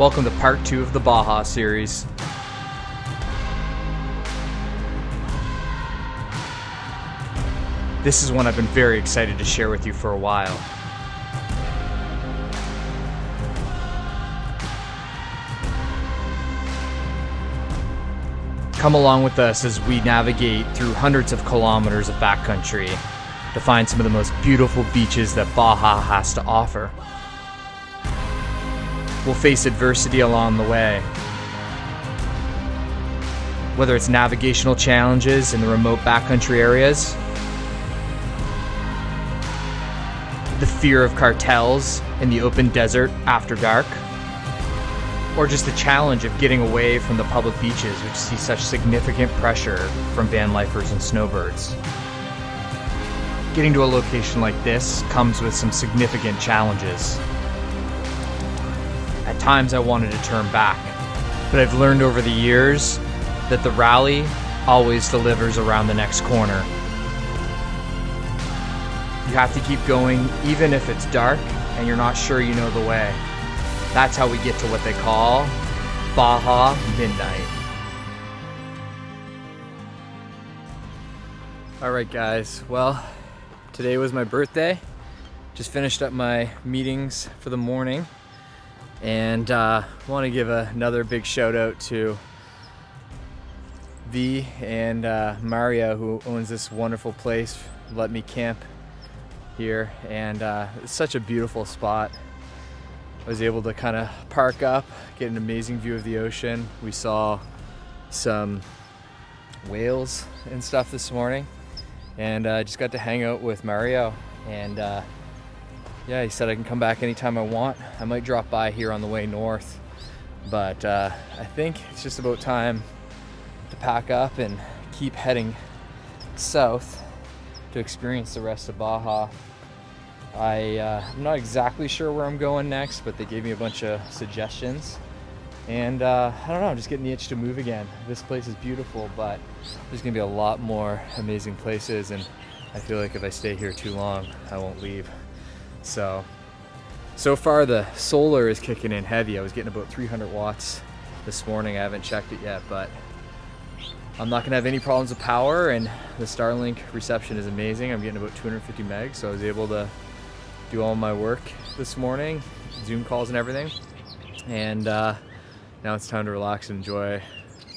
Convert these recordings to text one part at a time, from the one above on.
Welcome to part 2 of the Baja series. This is one I've been very excited to share with you for a while. Come along with us as we navigate through hundreds of kilometers of backcountry to find some of the most beautiful beaches that Baja has to offer. We'll face adversity along the way. Whether it's navigational challenges in the remote backcountry areas, the fear of cartels in the open desert after dark, or just the challenge of getting away from the public beaches which see such significant pressure from van lifers and snowbirds. Getting to a location like this comes with some significant challenges. At times I wanted to turn back, but I've learned over the years that the rally always delivers around the next corner. You have to keep going even if it's dark and you're not sure you know the way. That's how we get to what they call Baja Midnight. Alright guys, well, today was my birthday. Just finished up my meetings for the morning. And want to give another big shout out to V and Mario, who owns this wonderful place, let me camp here. And it's such a beautiful spot. I was able to kind of park up, get an amazing view of the ocean. We saw some whales and stuff this morning, and I just got to hang out with Mario. And yeah, he said I can come back anytime I want. I might drop by here on the way north, but I think it's just about time to pack up and keep heading south to experience the rest of Baja. I'm not exactly sure where I'm going next, but they gave me a bunch of suggestions, and I don't know, I'm just getting the itch to move again. This place is beautiful, but there's gonna be a lot more amazing places, and I feel like if I stay here too long, I won't leave. So far the solar is kicking in heavy. I was getting about 300 watts this morning. I haven't checked it yet, but I'm not gonna have any problems with power, and the Starlink reception is amazing. I'm getting about 250 megs, so I was able to do all my work this morning, Zoom calls and everything. And now it's time to relax and enjoy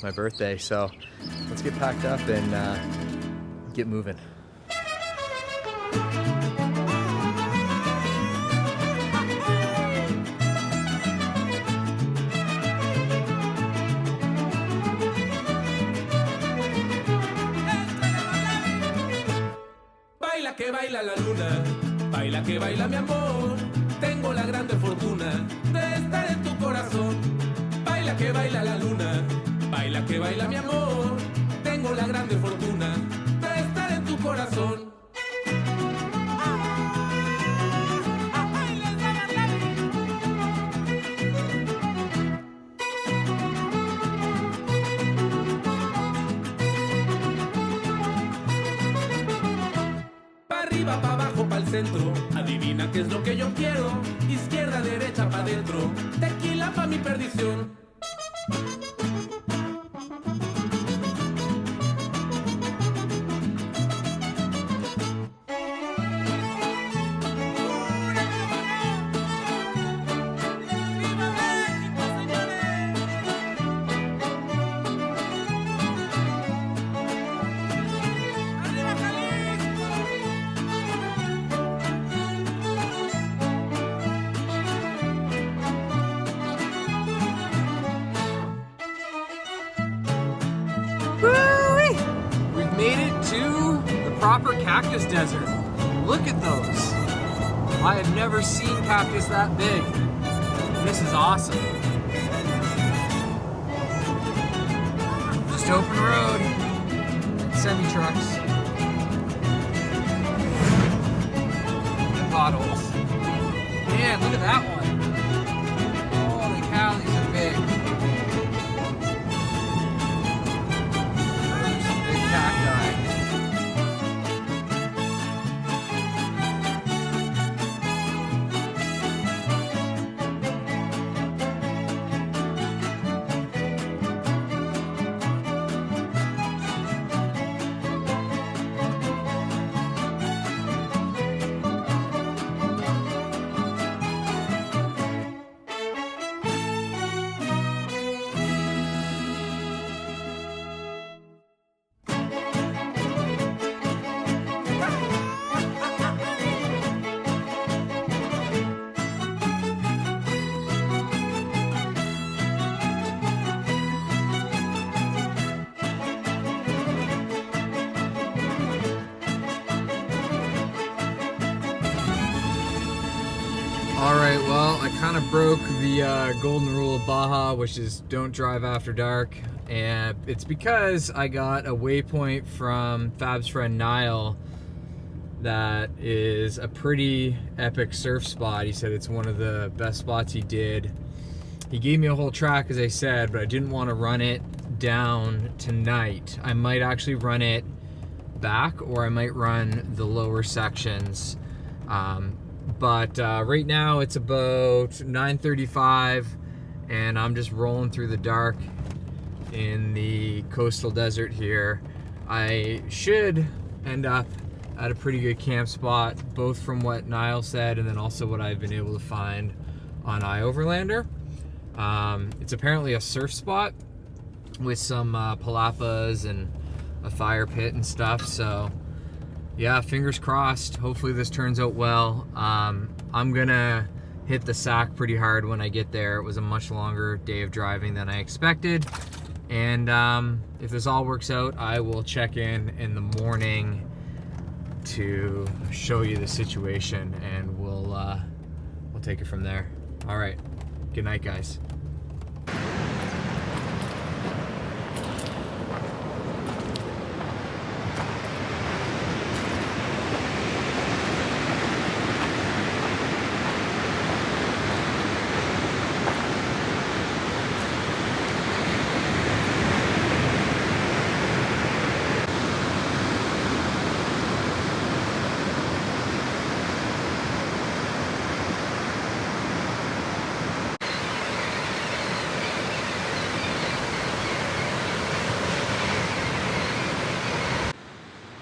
my birthday. So let's get packed up and get moving. Baila que baila la luna, baila que baila mi amor. Tengo la grande fortuna de estar en tu corazón. Baila que baila la luna, baila que baila mi amor. Tengo la grande fortuna de estar en tu corazón. Arriba, pa' abajo, pa'l centro. Adivina qué es lo que yo quiero. Izquierda, derecha, pa' dentro. Tequila pa' mi perdición. We've made it to the proper cactus desert. Look at those. I have never seen cactus that big. This is awesome. Just open road. Semi-trucks. And potholes. Man, look at that one. Holy cow, these are big. Big cacti. Alright, well, I kind of broke the golden rule of Baja, which is don't drive after dark. And it's because I got a waypoint from Fab's friend Niall that is a pretty epic surf spot. He said it's one of the best spots he did. He gave me a whole track, as I said, but I didn't want to run it down tonight. I might actually run it back, or I might run the lower sections. But right now it's about 9:35 and I'm just rolling through the dark in the coastal desert here. I should end up at a pretty good camp spot, both from what Niall said and then also what I've been able to find on iOverlander. It's apparently a surf spot with some palapas and a fire pit and stuff, so yeah, fingers crossed. Hopefully this turns out well. I'm gonna hit the sack pretty hard when I get there. It was a much longer day of driving than I expected, and if this all works out, I will check in the morning to show you the situation, and we'll take it from there. All right, good night, guys.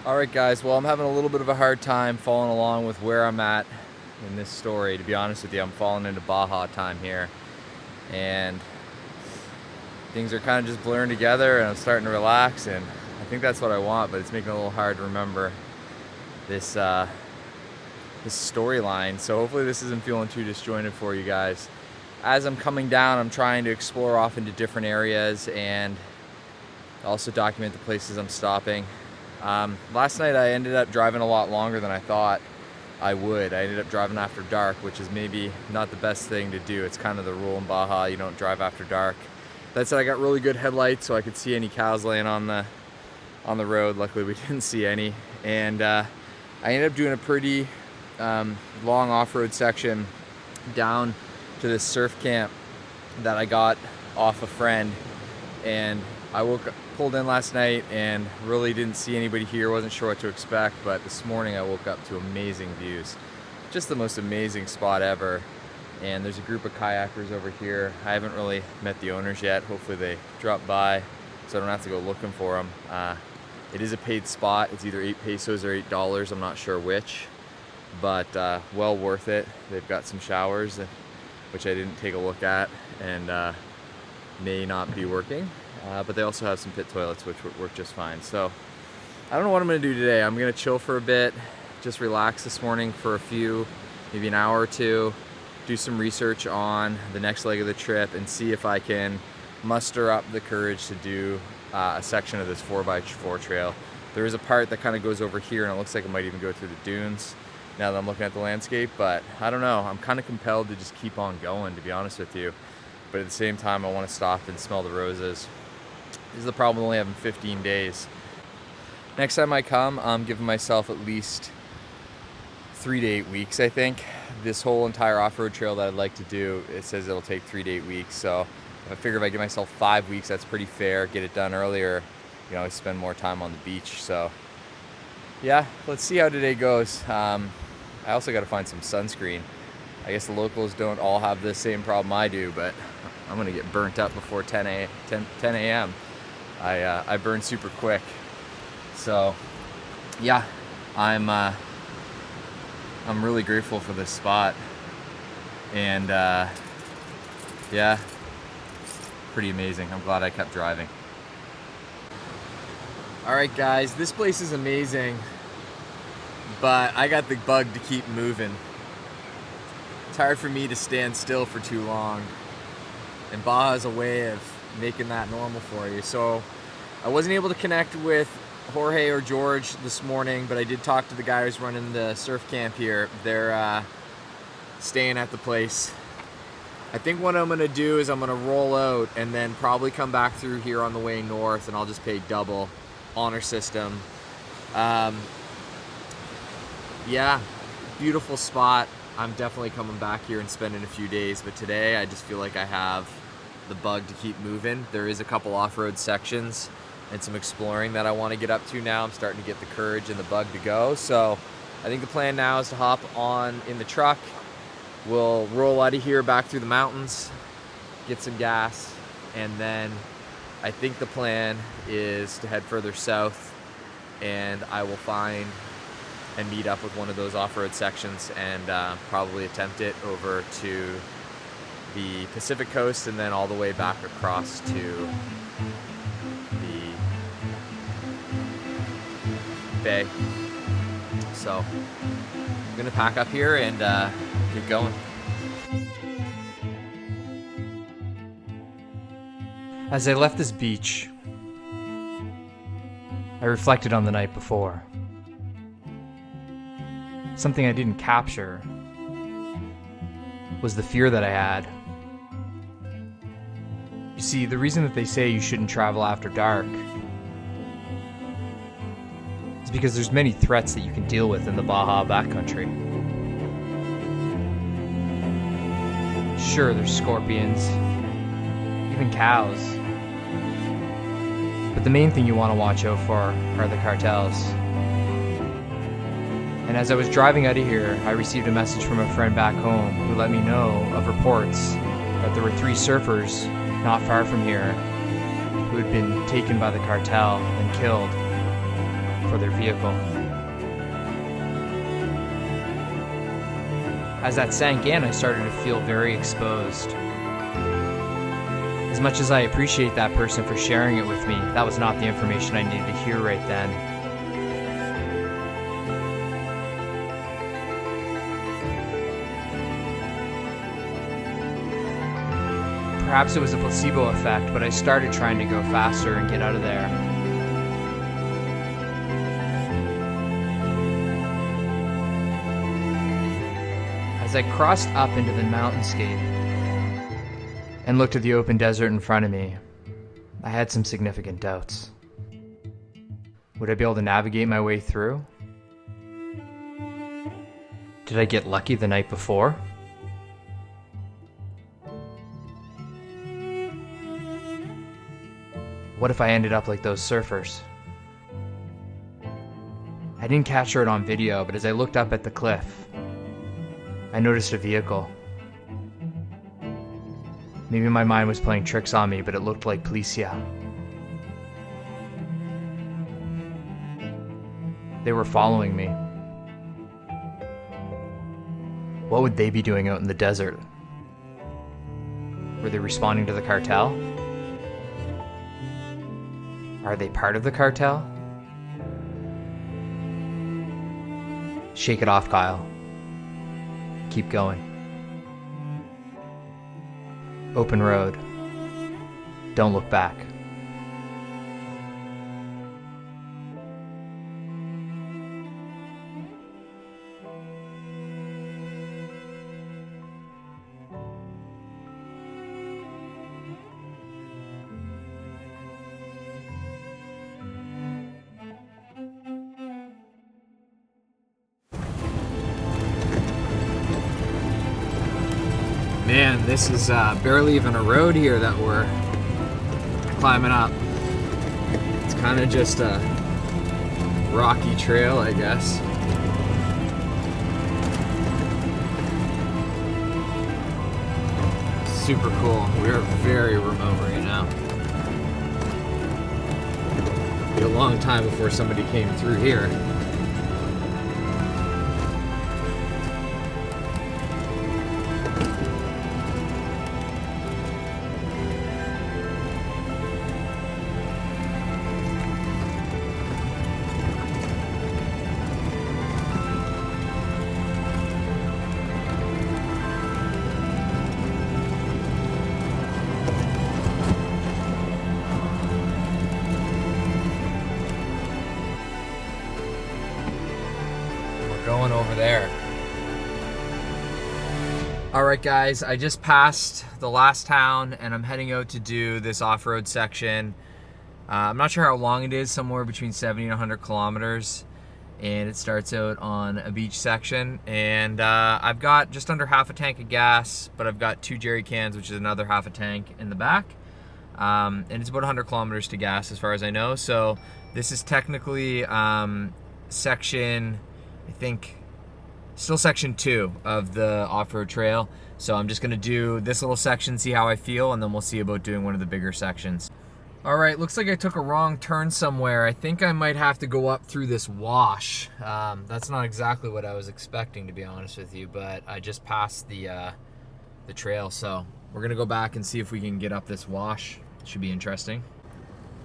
Alright guys, well I'm having a little bit of a hard time following along with where I'm at in this story. To be honest with you, I'm falling into Baja time here, and things are kind of just blurring together and I'm starting to relax, and I think that's what I want, but it's making it a little hard to remember this this storyline. So hopefully this isn't feeling too disjointed for you guys. As I'm coming down, I'm trying to explore off into different areas and also document the places I'm stopping. Last night I ended up driving a lot longer than I thought I would. I ended up driving after dark, which is maybe not the best thing to do. It's kind of the rule in Baja, you don't drive after dark. That said, I got really good headlights so I could see any cows laying on the road. Luckily we didn't see any. And I ended up doing a pretty long off-road section down to this surf camp that I got off a friend. And I pulled in last night and really didn't see anybody here, wasn't sure what to expect, but this morning I woke up to amazing views. Just the most amazing spot ever. And there's a group of kayakers over here. I haven't really met the owners yet. Hopefully they drop by so I don't have to go looking for them. It is a paid spot. It's either 8 pesos or $8. I'm not sure which, but well worth it. They've got some showers, which I didn't take a look at, and may not be working. But they also have some pit toilets, which would work just fine. So I don't know what I'm gonna do today. I'm gonna chill for a bit, just relax this morning for maybe an hour or two, do some research on the next leg of the trip and see if I can muster up the courage to do a section of this 4x4 trail. There is a part that kind of goes over here and it looks like it might even go through the dunes now that I'm looking at the landscape, but I don't know. I'm kind of compelled to just keep on going, to be honest with you. But at the same time, I want to stop and smell the roses. This is the problem with only having 15 days. Next time I come, I'm giving myself at least 3 to 8 weeks, I think. This whole entire off-road trail that I'd like to do, it says it'll take 3 to 8 weeks. So I figure if I give myself 5 weeks, that's pretty fair. Get it done earlier, you know, I spend more time on the beach. So yeah, let's see how today goes. I also got to find some sunscreen. I guess the locals don't all have the same problem I do, but I'm gonna get burnt up before 10 a.m. I burn super quick. So yeah, I'm really grateful for this spot, and yeah, pretty amazing. I'm glad I kept driving. All right guys, this place is amazing, but I got the bug to keep moving. It's hard for me to stand still for too long, and Baja is a way of making that normal for you. So I wasn't able to connect with Jorge or George this morning, but I did talk to the guy who's running the surf camp here. They're staying at the place. I think what I'm gonna do is I'm gonna roll out and then probably come back through here on the way north, and I'll just pay double honor system. Yeah, beautiful spot. I'm definitely coming back here and spending a few days, but today I just feel like I have the bug to keep moving. There is a couple off-road sections and some exploring that I want to get up to now. I'm starting to get the courage and the bug to go. So I think the plan now is to hop on in the truck. We'll roll out of here back through the mountains, get some gas, and then I think the plan is to head further south, and I will find and meet up with one of those off-road sections and probably attempt it over to the Pacific coast and then all the way back across to the bay. So I'm gonna pack up here and get going. As I left this beach, I reflected on the night before. Something I didn't capture was the fear that I had. You see, the reason that they say you shouldn't travel after dark is because there's many threats that you can deal with in the Baja backcountry. Sure, there's scorpions, even cows. But the main thing you want to watch out for are the cartels. And as I was driving out of here, I received a message from a friend back home who let me know of reports that there were 3 surfers not far from here who had been taken by the cartel and killed for their vehicle. As that sank in, I started to feel very exposed. As much as I appreciate that person for sharing it with me, that was not the information I needed to hear right then. Perhaps it was a placebo effect, but I started trying to go faster and get out of there. As I crossed up into the mountainscape and looked at the open desert in front of me, I had some significant doubts. Would I be able to navigate my way through? Did I get lucky the night before? What if I ended up like those surfers? I didn't capture it on video, but as I looked up at the cliff, I noticed a vehicle. Maybe my mind was playing tricks on me, but it looked like policia. They were following me. What would they be doing out in the desert? Were they responding to the cartel? Are they part of the cartel? Shake it off, Kyle. Keep going. Open road. Don't look back. Man, this is barely even a road here that we're climbing up. It's kind of just a rocky trail, I guess. Super cool. We're very remote right now. It'll be a long time before somebody came through here. Going over there. All right, guys, I just passed the last town and I'm heading out to do this off-road section. I'm not sure how long it is, somewhere between 70 and 100 kilometers. And it starts out on a beach section. And I've got just under half a tank of gas, but I've got 2 jerry cans, which is another half a tank in the back. And it's about 100 kilometers to gas as far as I know. So this is technically section, I think, still section 2 of the off-road trail. So I'm just gonna do this little section, see how I feel, and then we'll see about doing one of the bigger sections. All right, looks like I took a wrong turn somewhere. I think I might have to go up through this wash. That's not exactly what I was expecting, to be honest with you, but I just passed the trail, so we're gonna go back and see if we can get up this wash. It should be interesting.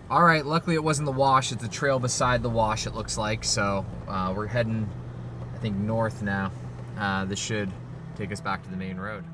All right, luckily it wasn't the wash, it's the trail beside the wash, it looks like, so we're heading, I think, north now. This should take us back to the main road.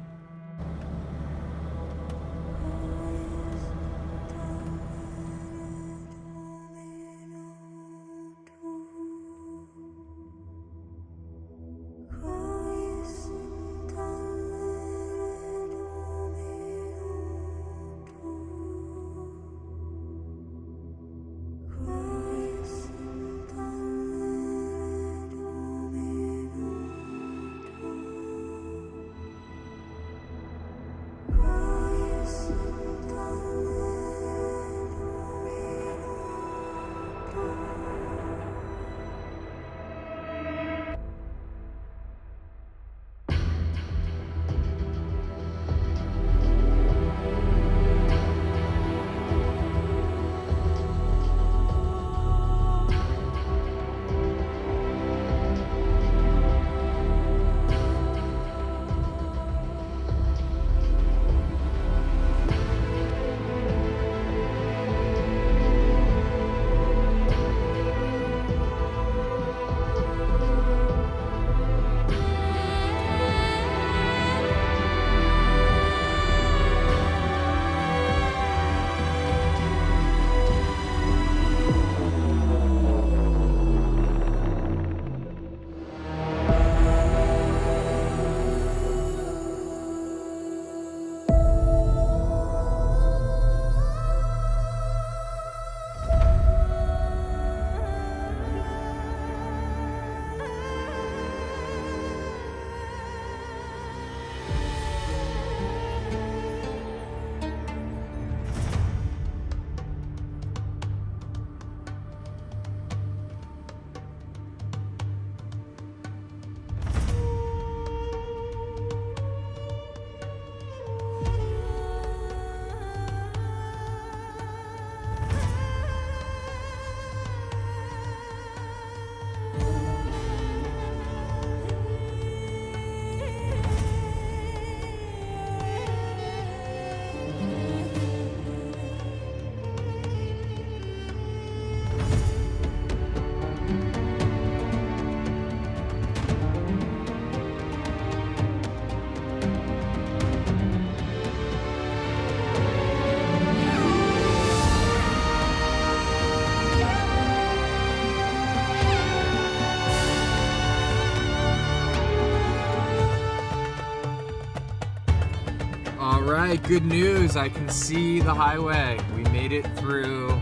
Alright, good news. I can see the highway. We made it through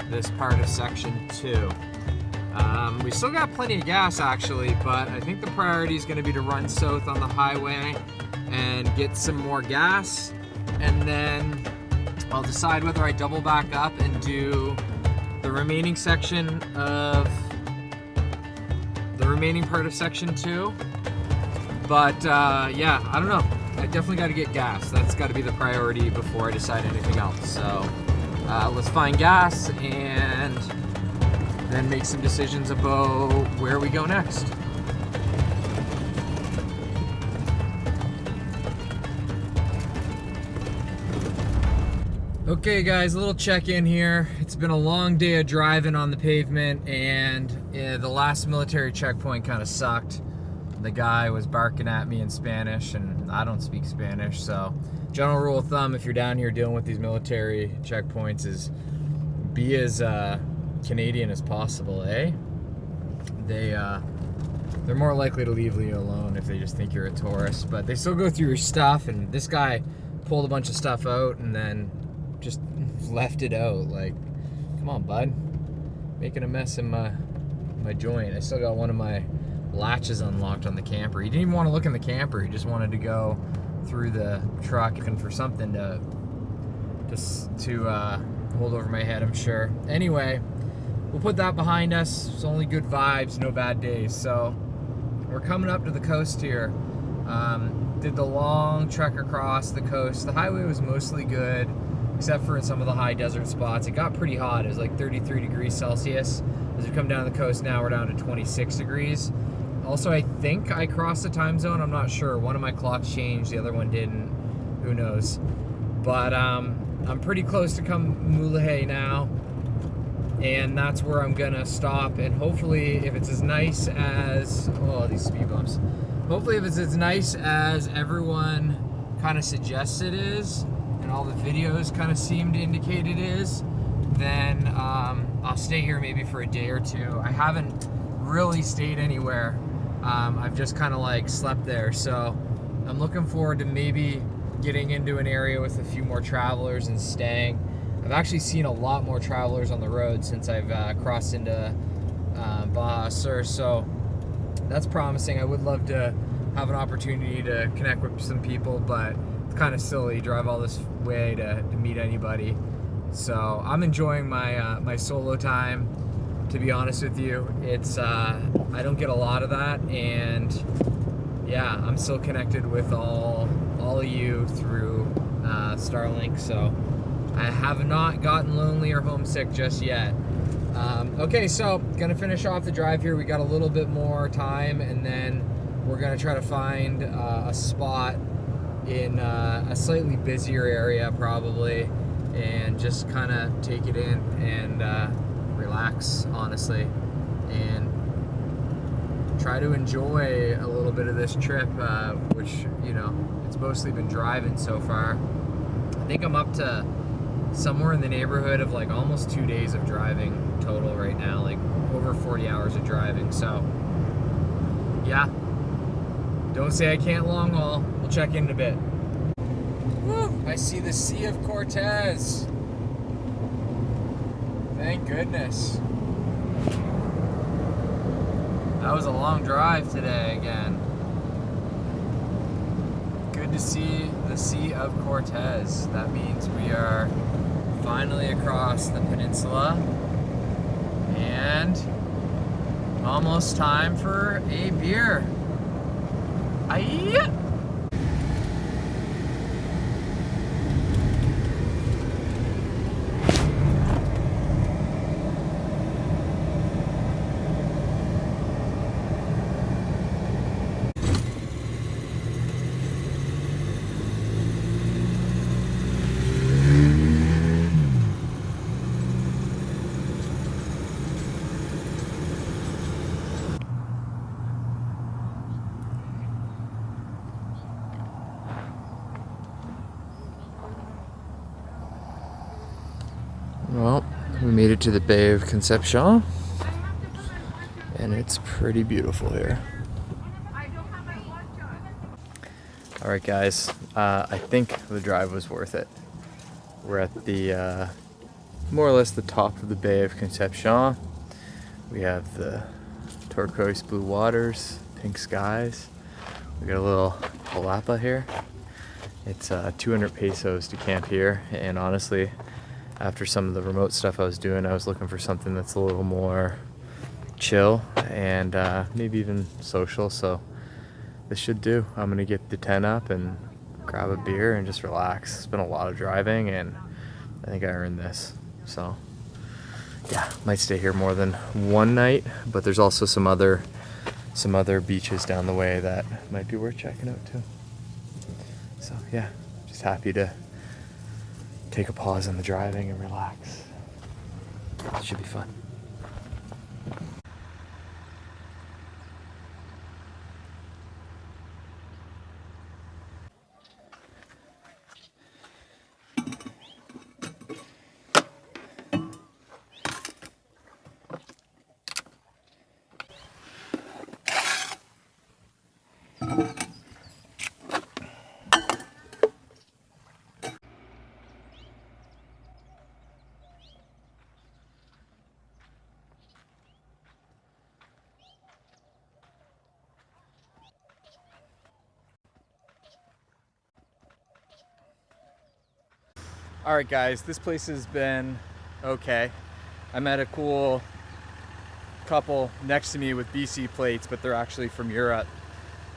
this part of section 2. We still got plenty of gas actually, but I think the priority is going to be to run south on the highway and get some more gas, and then I'll decide whether I double back up and do the remaining section of the remaining part of section 2. But yeah, I don't know. I definitely got to get gas. That's got to be the priority before I decide anything else. So let's find gas and then make some decisions about where we go next. Okay guys, a little check-in here. It's been a long day of driving on the pavement, and the last military checkpoint kind of sucked. The guy was barking at me in Spanish, and I don't speak Spanish, so general rule of thumb if you're down here dealing with these military checkpoints is be as Canadian as possible, eh? They they're more likely to leave you alone if they just think you're a tourist. But they still go through your stuff, and this guy pulled a bunch of stuff out and then just left it out. Like, come on, bud. Making a mess in my joint. I still got one of my latches unlocked on the camper. He didn't even want to look in the camper. He just wanted to go through the truck looking for something to hold over my head, I'm sure. Anyway, we'll put that behind us. It's only good vibes, no bad days. So we're coming up to the coast here. Did the long trek across the coast. The highway was mostly good, except for in some of the high desert spots. It got pretty hot. It was like 33 degrees Celsius. As we come down the coast now, we're down to 26 degrees. Also, I think I crossed the time zone. I'm not sure. One of my clocks changed, the other one didn't. Who knows? But I'm pretty close to Kamulahe now, and that's where I'm gonna stop. And hopefully, if it's as nice as these speed bumps. Hopefully, if it's as nice as everyone kind of suggests it is, and all the videos kind of seem to indicate it is, then I'll stay here maybe for a day or two. I haven't really stayed anywhere. I've just kind of like slept there, so I'm looking forward to maybe getting into an area with a few more travelers and staying. I've actually seen a lot more travelers on the road since I've crossed into Baja Sur, so that's promising. I would love to have an opportunity to connect with some people, but it's kind of silly, drive all this way to meet anybody. So I'm enjoying my solo time, to be honest with you. It's I don't get a lot of that, and yeah, I'm still connected with all of you through Starlink, so I have not gotten lonely or homesick just yet. Okay, so gonna finish off the drive here. We got a little bit more time, and then we're gonna try to find a spot in a slightly busier area probably, and just kind of take it in and relax, honestly, and try to enjoy a little bit of this trip, which, you know, it's mostly been driving so far. I think I'm up to somewhere in the neighborhood of like almost 2 days of driving total right now, like over 40 hours of driving. So yeah, don't say I can't long haul. We'll check in a bit. Woo! I see the Sea of Cortez. Thank goodness. That was a long drive today again. Good to see the Sea of Cortez. That means we are finally across the peninsula, and almost time for a beer. Aye. Well, we made it to the Bay of Concepcion, and it's pretty beautiful here. Alright guys, I think the drive was worth it. We're at the, more or less the top of the Bay of Concepcion. We have the turquoise blue waters, pink skies. We got a little palapa here. It's 200 pesos to camp here, and honestly, after some of the remote stuff I was doing, I was looking for something that's a little more chill and maybe even social, so this should do. I'm gonna get the tent up and grab a beer and just relax. It's been a lot of driving, and I think I earned this. So yeah, might stay here more than one night, but there's also some other beaches down the way that might be worth checking out too. So yeah, just happy to take a pause on the driving and relax. It should be fun. All right, guys, this place has been okay. I met a cool couple next to me with BC plates, but they're actually from Europe.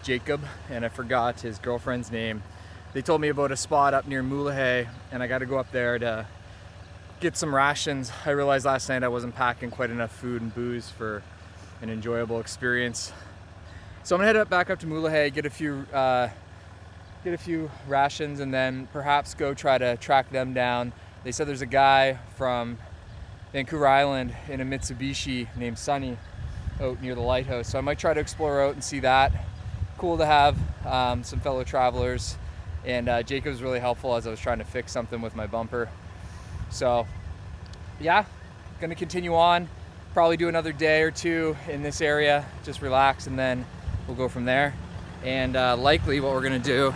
Jacob, and I forgot his girlfriend's name. They told me about a spot up near Mulegé, and I got to go up there to get some rations. I realized last night I wasn't packing quite enough food and booze for an enjoyable experience. So I'm gonna head back up to Mulegé, get a few rations, and then perhaps go try to track them down. They said there's a guy from Vancouver Island in a Mitsubishi named Sunny out near the lighthouse. So I might try to explore out and see that. Cool to have some fellow travelers. And Jacob was really helpful as I was trying to fix something with my bumper. So yeah, gonna continue on. Probably do another day or two in this area, just relax, and then we'll go from there. And likely what we're gonna do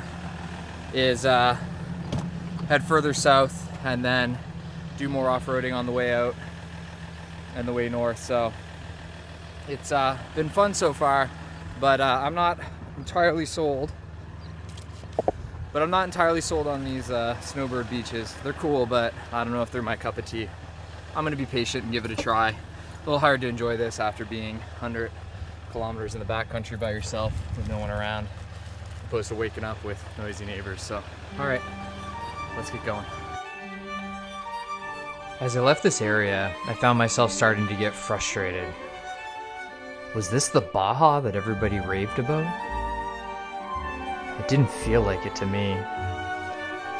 is head further south and then do more off-roading on the way out and the way north. So it's been fun so far, but I'm not entirely sold. On these snowbird beaches. They're cool, but I don't know if they're my cup of tea. I'm gonna be patient and give it a try. A little hard to enjoy this after being 100 kilometers in the backcountry by yourself with no one around, opposed to waking up with noisy neighbors. So, all right, let's get going. As I left this area, I found myself starting to get frustrated. Was this the Baja that everybody raved about? It didn't feel like it to me.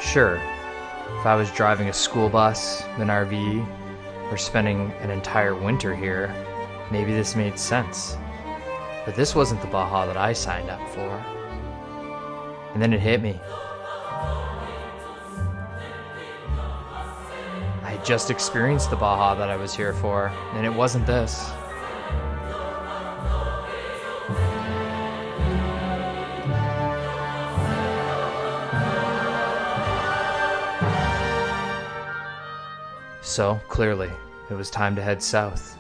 Sure, if I was driving a school bus, an RV, or spending an entire winter here, maybe this made sense. But this wasn't the Baja that I signed up for. And then it hit me. I had just experienced the Baja that I was here for, and it wasn't this. So, clearly, it was time to head south,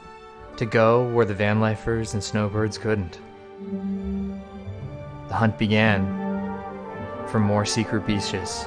to go where the van lifers and snowbirds couldn't. The hunt began for more secret beaches.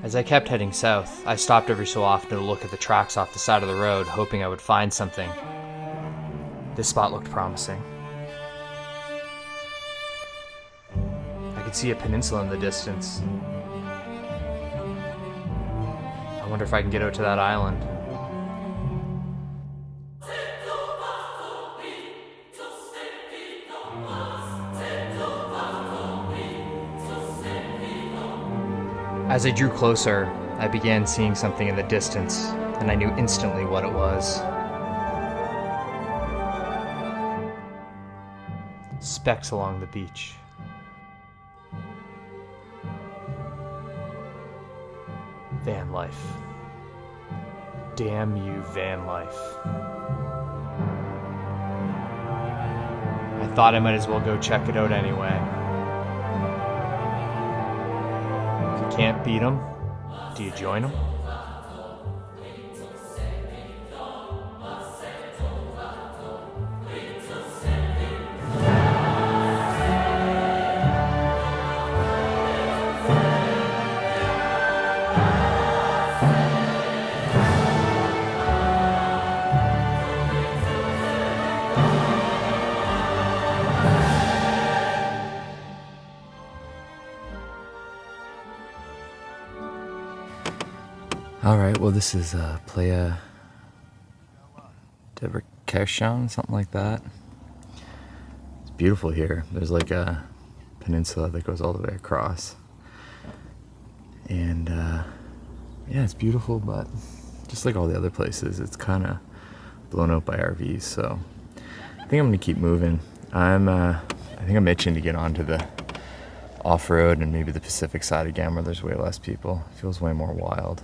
As I kept heading south, I stopped every so often to look at the tracks off the side of the road, hoping I would find something. This spot looked promising. I could see a peninsula in the distance. I wonder if I can get out to that island. As I drew closer, I began seeing something in the distance, and I knew instantly what it was. Specks along the beach. Van life. Damn you, van life. I thought I might as well go check it out anyway. Can't beat them? Do you join them? Alright, well this is Playa Navigational, something like that. It's beautiful here. There's like a peninsula that goes all the way across. And yeah, it's beautiful, but just like all the other places, it's kind of blown out by RVs. So I think I'm gonna keep moving. I think I'm itching to get onto the off-road and maybe the Pacific side again, where there's way less people. It feels way more wild.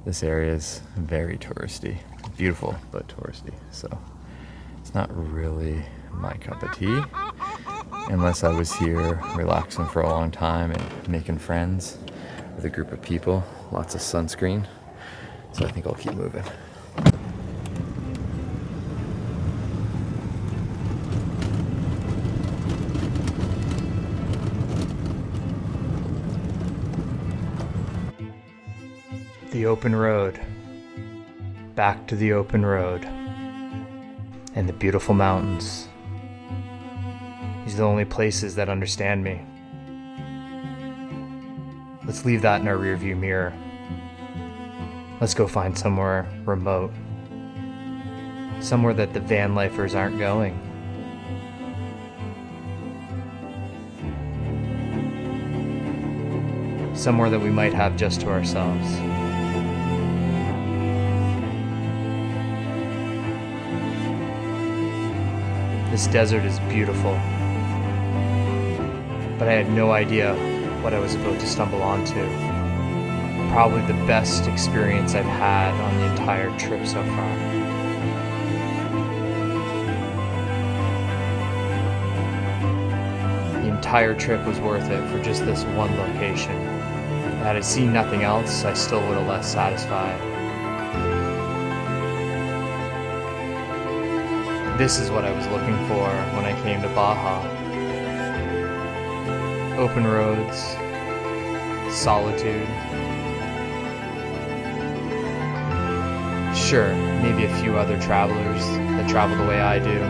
This area is very touristy. Beautiful, but touristy. So it's not really my cup of tea, unless I was here relaxing for a long time and making friends with a group of people. Lots of sunscreen. So I think I'll keep moving. The open road. Back to the open road. And the beautiful mountains. These are the only places that understand me. Let's leave that in our rearview mirror. Let's go find somewhere remote. Somewhere that the van lifers aren't going. Somewhere that we might have just to ourselves. This desert is beautiful, but I had no idea what I was about to stumble onto. Probably the best experience I've had on the entire trip so far. The entire trip was worth it for just this one location. Had I seen nothing else, I still would have left satisfied. This is what I was looking for when I came to Baja. Open roads, solitude. Sure, maybe a few other travelers that travel the way I do.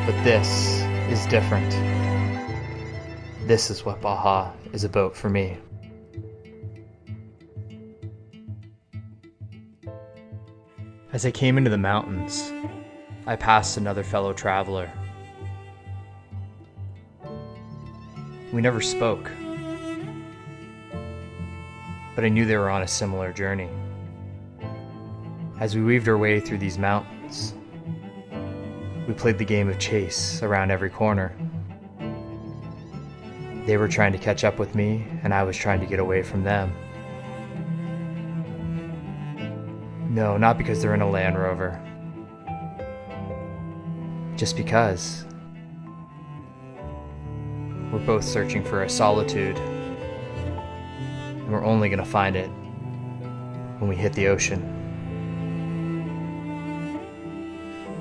But this is different. This is what Baja is about for me. As I came into the mountains, I passed another fellow traveler. We never spoke, but I knew they were on a similar journey. As we weaved our way through these mountains, we played the game of chase around every corner. They were trying to catch up with me, and I was trying to get away from them. No, not because they're in a Land Rover. Just because. We're both searching for a solitude, and we're only gonna find it when we hit the ocean.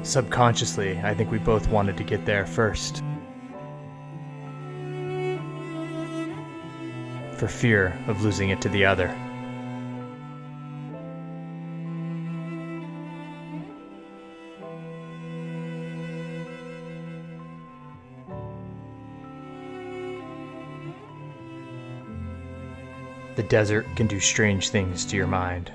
Subconsciously, I think we both wanted to get there first. For fear of losing it to the other. The desert can do strange things to your mind.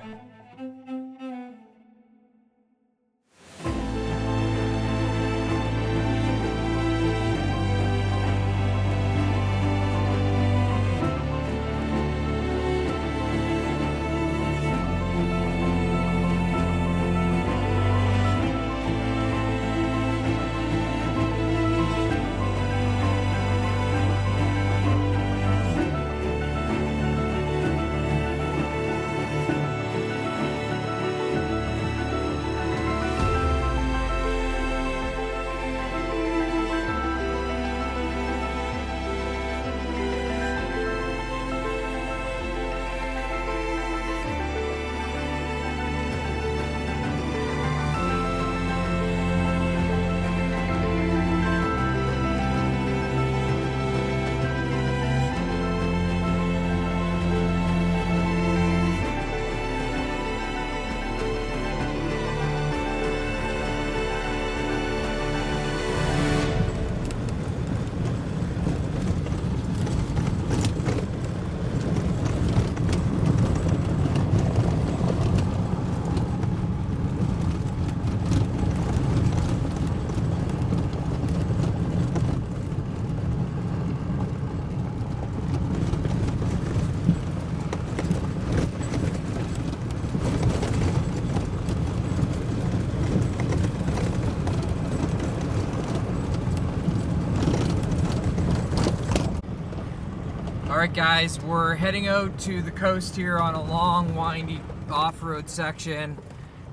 Alright guys, we're heading out to the coast here on a long, windy off-road section.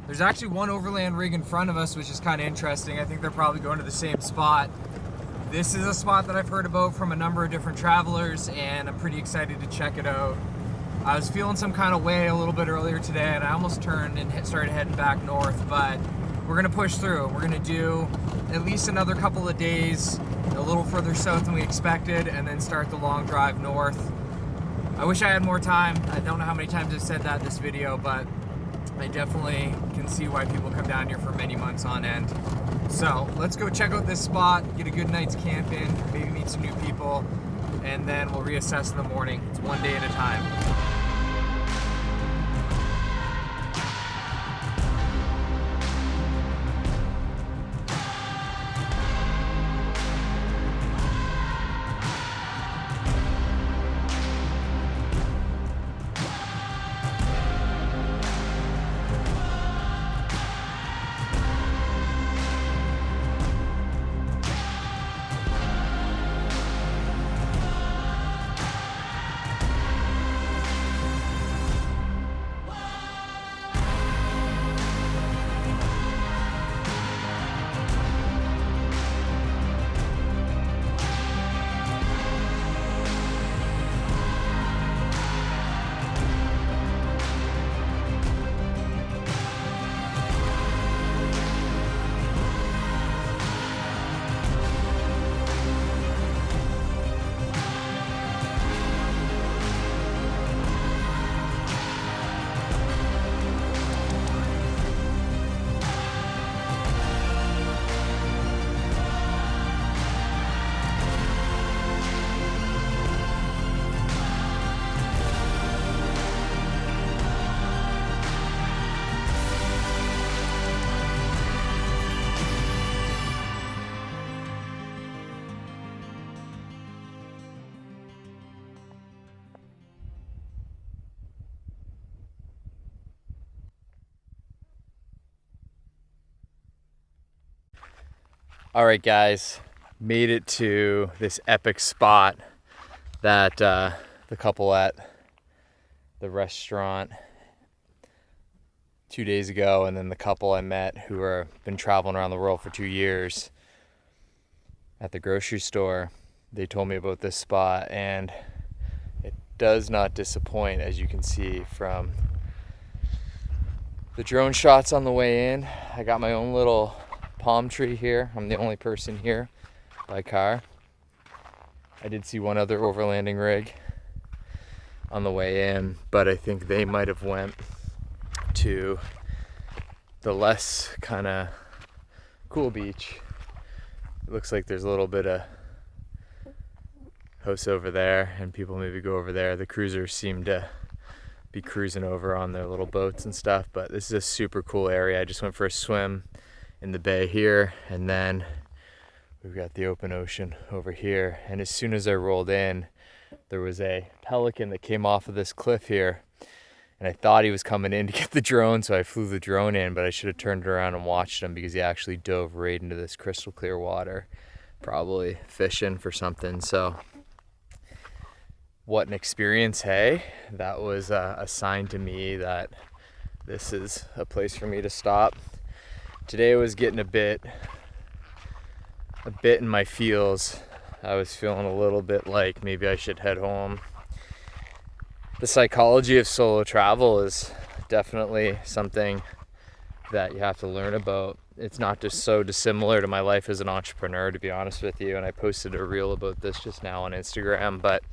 There's actually one overland rig in front of us, which is kind of interesting. I think they're probably going to the same spot. This is a spot that I've heard about from a number of different travelers, and I'm pretty excited to check it out. I was feeling some kind of way a little bit earlier today, and I almost turned and started heading back north, but we're gonna push through. We're gonna do at least another couple of days a little further south than we expected, and then start the long drive north. I wish I had more time. I don't know how many times I've said that in this video, but I definitely can see why people come down here for many months on end. So let's go check out this spot, get a good night's camp in, maybe meet some new people, and then we'll reassess in the morning. It's one day at a time. All right, guys, made it to this epic spot that the couple at the restaurant 2 days ago, and then the couple I met who have been traveling around the world for 2 years at the grocery store. They told me about this spot, and it does not disappoint, as you can see from the drone shots on the way in. I got my own little palm tree here. I'm the only person here by car. I did see one other overlanding rig on the way in, but I think they might have went to the less kind of cool beach. It looks like there's a little bit of house over there, and people maybe go over there. The cruisers seem to be cruising over on their little boats and stuff, but this is a super cool area. I just went for a swim in the bay here, and then we've got the open ocean over here. And as soon as I rolled in, there was a pelican that came off of this cliff here, and I thought he was coming in to get the drone, so I flew the drone in, but I should have turned around and watched him because he actually dove right into this crystal clear water, probably fishing for something. So what an experience, hey? That was a sign to me that this is a place for me to stop. Today I was getting a bit in my feels. I was feeling a little bit like maybe I should head home. The psychology of solo travel is definitely something that you have to learn about. It's not just so dissimilar to my life as an entrepreneur, to be honest with you, and I posted a reel about this just now on Instagram, but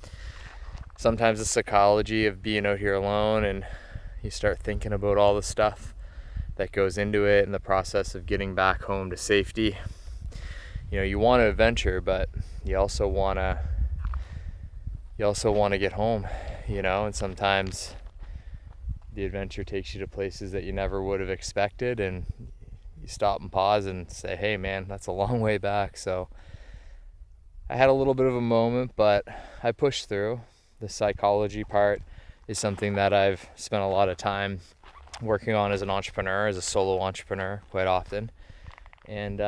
sometimes the psychology of being out here alone, and you start thinking about all the stuff that goes into it and the process of getting back home to safety. You know, you want to adventure, but you also want to get home, you know, and sometimes the adventure takes you to places that you never would have expected, and you stop and pause and say, hey man, that's a long way back. So I had a little bit of a moment, but I pushed through. The psychology part is something that I've spent a lot of time working on as an entrepreneur, as a solo entrepreneur, quite often. And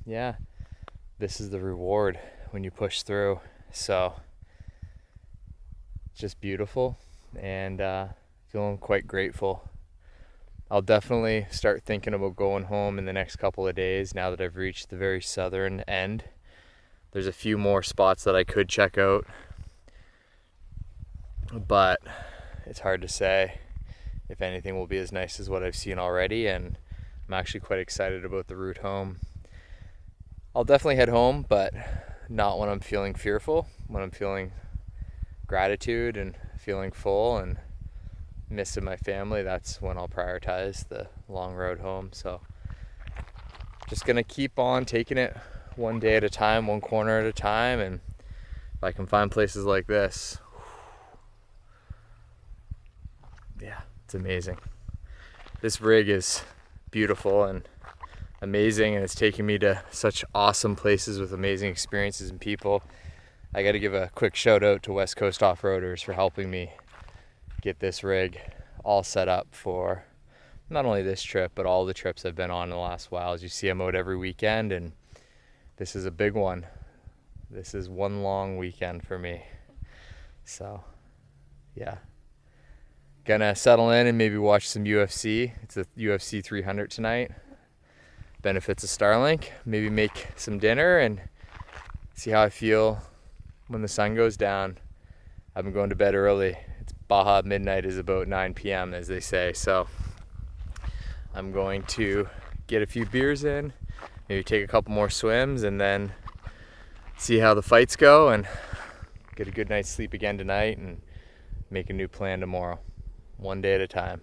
yeah, this is the reward when you push through. So just beautiful, and feeling quite grateful. I'll definitely start thinking about going home in the next couple of days now that I've reached the very southern end. There's a few more spots that I could check out, but it's hard to say if anything will be as nice as what I've seen already, and I'm actually quite excited about the route home. I'll definitely head home, but not when I'm feeling fearful. When I'm feeling gratitude and feeling full and missing my family, that's when I'll prioritize the long road home. So just gonna keep on taking it one day at a time, one corner at a time, and if I can find places like this, yeah, it's amazing. This rig is beautiful and amazing, and it's taking me to such awesome places with amazing experiences and people. I got to give a quick shout out to West Coast Off-Roaders for helping me get this rig all set up for not only this trip, but all the trips I've been on in the last while. As you see, I'm out every weekend, and this is a big one. This is one long weekend for me. So, yeah. Gonna settle in and maybe watch some UFC. It's a UFC 300 tonight. Benefits of Starlink. Maybe make some dinner and see how I feel when the sun goes down. I've been going to bed early. It's Baja midnight is about 9 p.m. as they say. So I'm going to get a few beers in, maybe take a couple more swims, and then see how the fights go and get a good night's sleep again tonight and make a new plan tomorrow. One day at a time.